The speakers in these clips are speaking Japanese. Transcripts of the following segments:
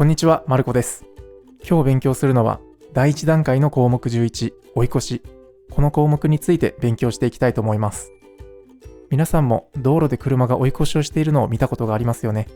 こんにちは、まるこです。今日勉強するのは第1段階の項目11、追い越し。この項目について勉強していきたいと思います。皆さんも道路で車が追い越しをしているのを見たことがありますよね。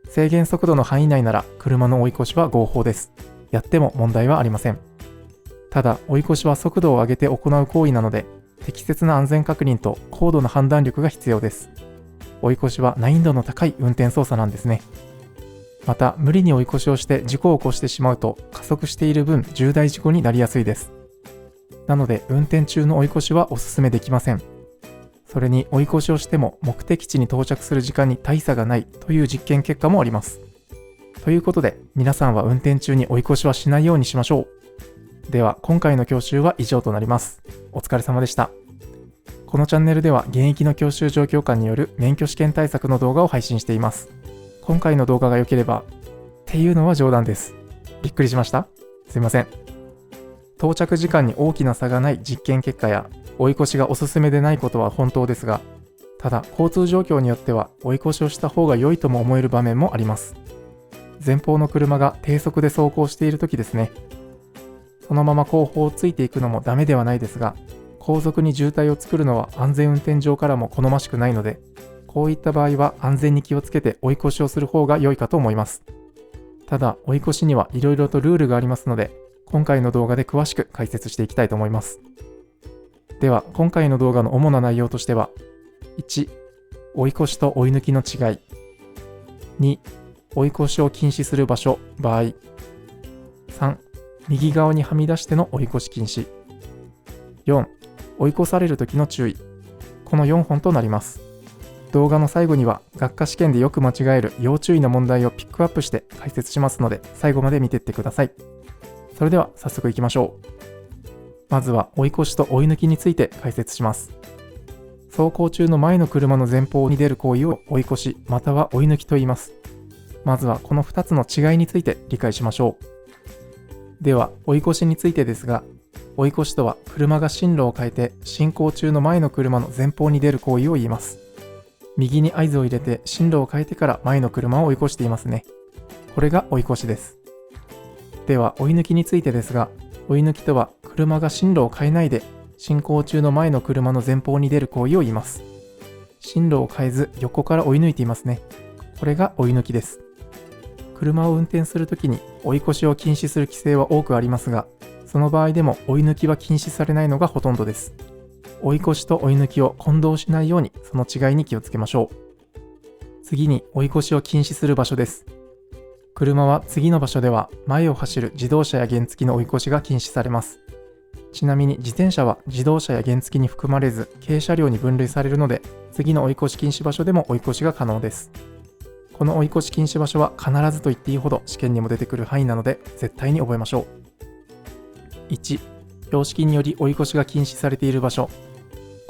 制限速度の範囲内なら車の追い越しは合法です。やっても問題はありません。ただ、追い越しは速度を上げて行う行為なので、適切な安全確認と高度な判断力が必要です。追い越しは難易度の高い運転操作なんですね。また、無理に追い越しをして事故を起こしてしまうと、加速している分重大事故になりやすいです。なので、運転中の追い越しはお勧めできません。それに追い越しをしても目的地に到着する時間に大差がないという実験結果もあります。ということで、皆さんは運転中に追い越しはしないようにしましょう。では、今回の教習は以上となります。お疲れ様でした。このチャンネルでは現役の教習状況官による免許試験対策の動画を配信しています。今回の動画が良ければ、っていうのは冗談です。びっくりしました？すいません。到着時間に大きな差がない実験結果や、追い越しがおすすめでないことは本当ですが、ただ交通状況によっては追い越しをした方が良いとも思える場面もあります。前方の車が低速で走行している時ですね。そのまま後方をついていくのもダメではないですが、後続に渋滞を作るのは安全運転上からも好ましくないので、こういった場合は安全に気をつけて追い越しをする方が良いかと思います。ただ、追い越しにはいろいろとルールがありますので、今回の動画で詳しく解説していきたいと思います。では、今回の動画の主な内容としては、1、追い越しと追い抜きの違い。2、追い越しを禁止する場所、場合。3、右側にはみ出しての追い越し禁止。4、追い越される時の注意。この4本となります。動画の最後には学科試験でよく間違える要注意な問題をピックアップして解説しますので、最後まで見ていってください。それでは早速いきましょう。まずは追い越しと追い抜きについて解説します。走行中の前の車の前方に出る行為を追い越しまたは追い抜きと言います。まずはこの2つの違いについて理解しましょう。では追い越しについてですが、追い越しとは車が進路を変えて進行中の前の車の前方に出る行為を言います。右に合図を入れて進路を変えてから前の車を追い越していますね。これが追い越しです。では追い抜きについてですが、追い抜きとは車が進路を変えないで進行中の前の車の前方に出る行為を言います。進路を変えず横から追い抜いていますね。これが追い抜きです。車を運転するときに追い越しを禁止する規制は多くありますが、その場合でも追い抜きは禁止されないのがほとんどです。追い越しと追い抜きを混同しないようにその違いに気をつけましょう。次に追い越しを禁止する場所です。車は次の場所では前を走る自動車や原付の追い越しが禁止されます。ちなみに自転車は自動車や原付に含まれず軽車両に分類されるので、次の追い越し禁止場所でも追い越しが可能です。この追い越し禁止場所は必ずと言っていいほど試験にも出てくる範囲なので絶対に覚えましょう。1、標識により追い越しが禁止されている場所。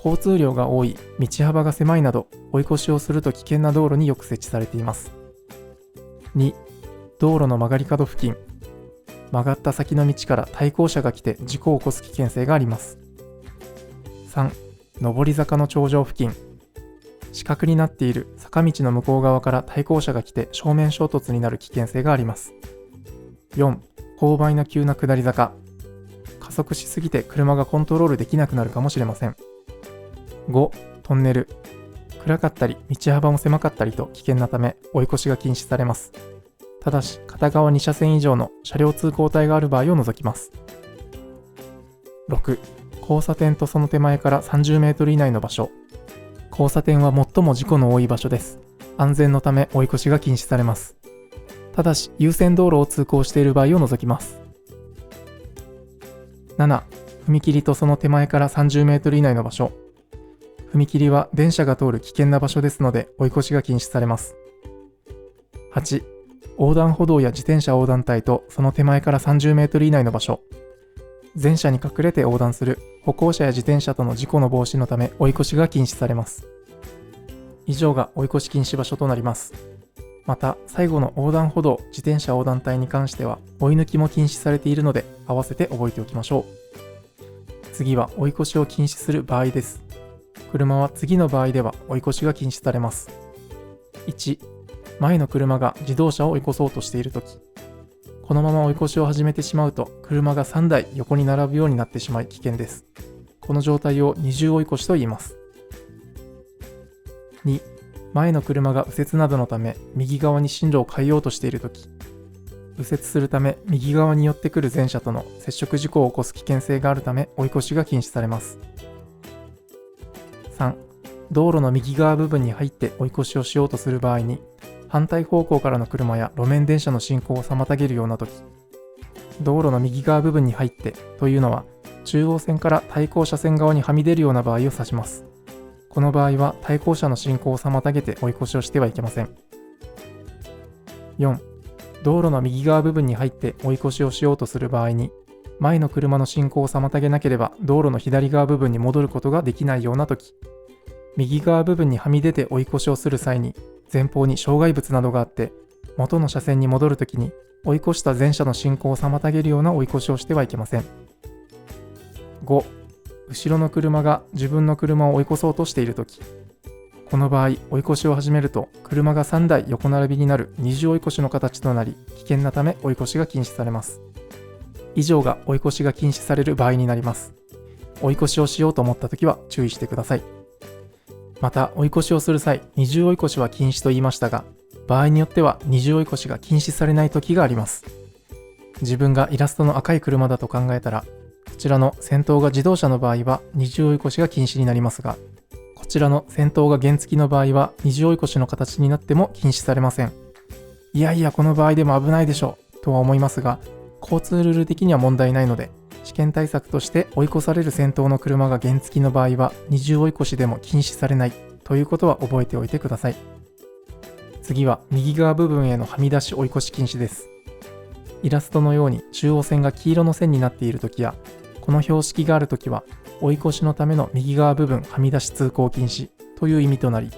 交通量が多い、道幅が狭いなど追い越しをすると危険な道路によく設置されています。2、道路の曲がり角付近。曲がった先の道から対向車が来て事故を起こす危険性があります。3、上り坂の頂上付近。死角になっている坂道の向こう側から対向車が来て正面衝突になる危険性があります。4、勾配の急な下り坂。加速しすぎて車がコントロールできなくなるかもしれません。5、トンネル。暗かったり道幅も狭かったりと危険なため追い越しが禁止されます。ただし片側2車線以上の車両通行帯がある場合を除きます。6、交差点とその手前から30メートル以内の場所。交差点は最も事故の多い場所です。安全のため追い越しが禁止されます。ただし優先道路を通行している場合を除きます。7、踏切とその手前から30メートル以内の場所。踏切は電車が通る危険な場所ですので追い越しが禁止されます。8、横断歩道や自転車横断帯とその手前から30メートル以内の場所。前車に隠れて横断する歩行者や自転車との事故の防止のため追い越しが禁止されます。以上が追い越し禁止場所となります。また最後の横断歩道、自転車横断帯に関しては追い抜きも禁止されているので合わせて覚えておきましょう。次は追い越しを禁止する場合です。車は次の場合では追い越しが禁止されます。1、前の車が自動車を追い越そうとしているとき、このまま追い越しを始めてしまうと車が3台横に並ぶようになってしまい危険です。この状態を二重追い越しと言います。2、前の車が右折などのため右側に進路を変えようとしているとき、右折するため右側に寄ってくる前車との接触事故を起こす危険性があるため追い越しが禁止されます。3、道路の右側部分に入って追い越しをしようとする場合に、反対方向からの車や路面電車の進行を妨げるようなとき、道路の右側部分に入ってというのは、中央線から対向車線側にはみ出るような場合を指します。この場合は対向車の進行を妨げて追い越しをしてはいけません。4、道路の右側部分に入って追い越しをしようとする場合に、前の車の進行を妨げなければ道路の左側部分に戻ることができないようなとき、右側部分にはみ出て追い越しをする際に、前方に障害物などがあって元の車線に戻るときに追い越した前車の進行を妨げるような追い越しをしてはいけません。5、後ろの車が自分の車を追い越そうとしているとき、この場合追い越しを始めると車が3台横並びになる二重追い越しの形となり危険なため追い越しが禁止されます。以上が追い越しが禁止される場合になります。追い越しをしようと思ったときは注意してください。また追い越しをする際、二重追い越しは禁止と言いましたが、場合によっては二重追い越しが禁止されない時があります。自分がイラストの赤い車だと考えたら、こちらの先頭が自動車の場合は二重追い越しが禁止になりますが、こちらの先頭が原付の場合は二重追い越しの形になっても禁止されません。いやいやこの場合でも危ないでしょうとは思いますが、交通ルール的には問題ないので、試験対策として追い越される先頭の車が原付の場合は二重追い越しでも禁止されないということは覚えておいてください。次は右側部分へのはみ出し追い越し禁止です。イラストのように中央線が黄色の線になっているときや、この標識があるときは追い越しのための右側部分はみ出し通行禁止という意味となり、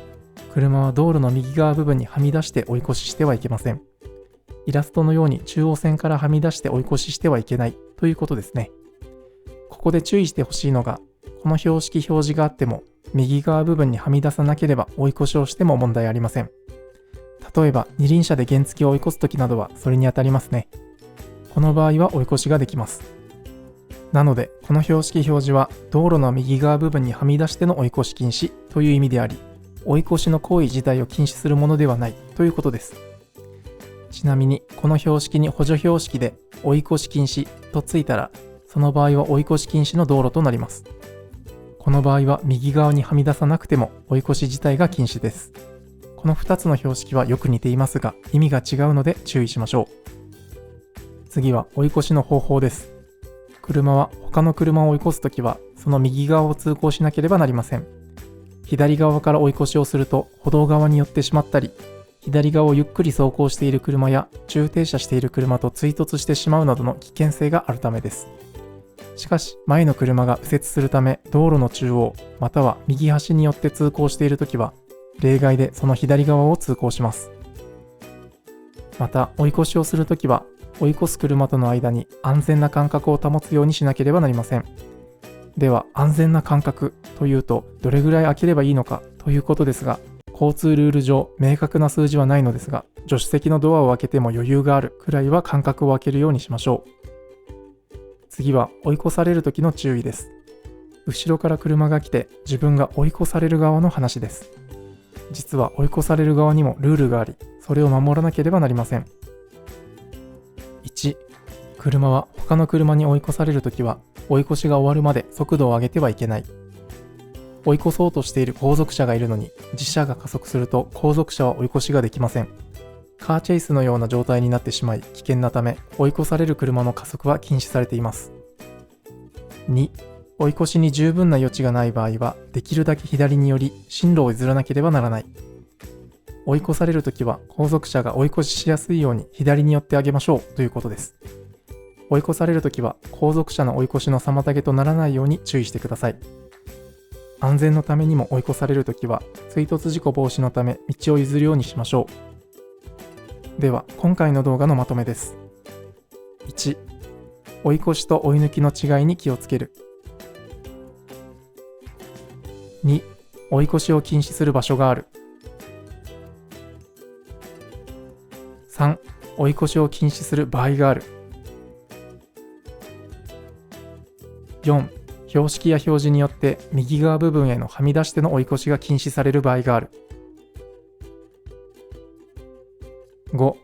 車は道路の右側部分にはみ出して追い越ししてはいけません。イラストのように中央線からはみ出して追い越ししてはいけないということですね。ここで注意してほしいのが、この標識表示があっても右側部分にはみ出さなければ追い越しをしても問題ありません。例えば二輪車で原付を追い越すときなどはそれにあたりますね。この場合は追い越しができます。なのでこの標識表示は道路の右側部分にはみ出しての追い越し禁止という意味であり、追い越しの行為自体を禁止するものではないということです。ちなみにこの標識に補助標識で追い越し禁止とついたら、その場合は追い越し禁止の道路となります。この場合は右側にはみ出さなくても追い越し自体が禁止です。この2つの標識はよく似ていますが意味が違うので注意しましょう。次は追い越しの方法です。車は他の車を追い越すときはその右側を通行しなければなりません。左側から追い越しをすると歩道側に寄ってしまったり、左側をゆっくり走行している車や駐停車している車と追突してしまうなどの危険性があるためです。しかし前の車が右折するため道路の中央または右端によって通行しているときは例外でその左側を通行します。また追い越しをするときは追い越す車との間に安全な間隔を保つようにしなければなりません。では安全な間隔というとどれぐらい空ければいいのかということですが、交通ルール上明確な数字はないのですが、助手席のドアを開けても余裕があるくらいは間隔を空けるようにしましょう。次は追い越される時の注意です。後ろから車が来て自分が追い越される側の話です。実は追い越される側にもルールがあり、それを守らなければなりません。1、車は他の車に追い越されるときは追い越しが終わるまで速度を上げてはいけない。追い越そうとしている後続車がいるのに自車が加速すると後続車は追い越しができません。カーチェイスのような状態になってしまい危険なため、追い越される車の加速は禁止されています。2、追い越しに十分な余地がない場合はできるだけ左に寄り進路を譲らなければならない。追い越されるときは後続車が追い越ししやすいように左に寄ってあげましょうということです。追い越されるときは後続車の追い越しの妨げとならないように注意してください。安全のためにも追い越されるときは追突事故防止のため道を譲るようにしましょう。では今回の動画のまとめです。1、追い越しと追い抜きの違いに気をつける。2、追い越しを禁止する場所がある。3、追い越しを禁止する場合がある。4、標識や表示によって右側部分へのはみ出しての追い越しが禁止される場合がある。5、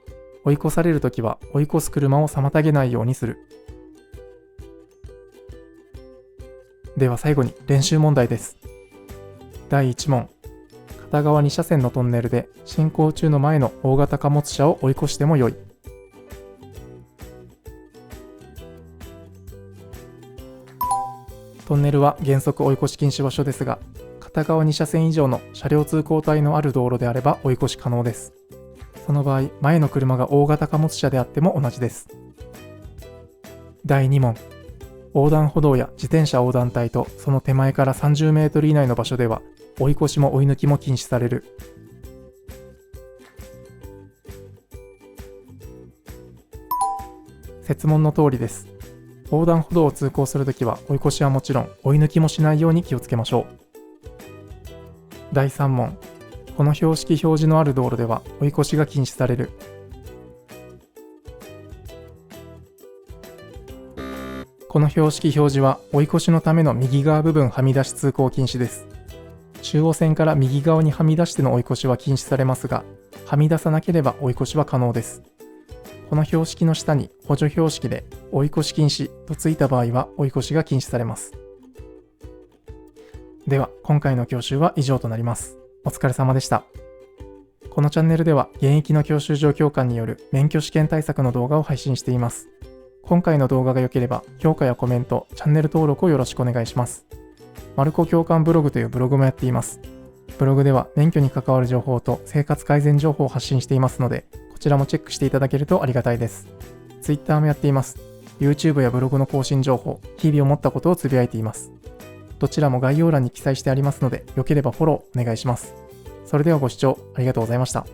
追い越されるときは追い越す車を妨げないようにする。では最後に練習問題です。第1問。片側2車線のトンネルで進行中の前の大型貨物車を追い越してもよい。トンネルは原則追い越し禁止場所ですが、片側2車線以上の車両通行帯のある道路であれば追い越し可能です。その場合、前の車が大型貨物車であっても同じです。第2問。横断歩道や自転車横断帯とその手前から30メートル以内の場所では、追い越しも追い抜きも禁止される。設問の通りです。横断歩道を通行するときは追い越しはもちろん追い抜きもしないように気をつけましょう。第3問。この標識表示のある道路では追い越しが禁止される。この標識表示は追い越しのための右側部分はみ出し通行禁止です。中央線から右側にはみ出しての追い越しは禁止されますが、はみ出さなければ追い越しは可能です。この標識の下に補助標識で追い越し禁止とついた場合は追い越しが禁止されます。では今回の教習は以上となります。お疲れ様でした。このチャンネルでは現役の教習所教官による免許試験対策の動画を配信しています。今回の動画が良ければ評価やコメント、チャンネル登録をよろしくお願いします。マルコ教官ブログというブログもやっています。ブログでは免許に関わる情報と生活改善情報を発信していますので、こちらもチェックしていただけるとありがたいです。Twitter もやっています。YouTube やブログの更新情報、日々思ったことをつぶやいています。どちらも概要欄に記載してありますので、良ければフォローお願いします。それではご視聴ありがとうございました。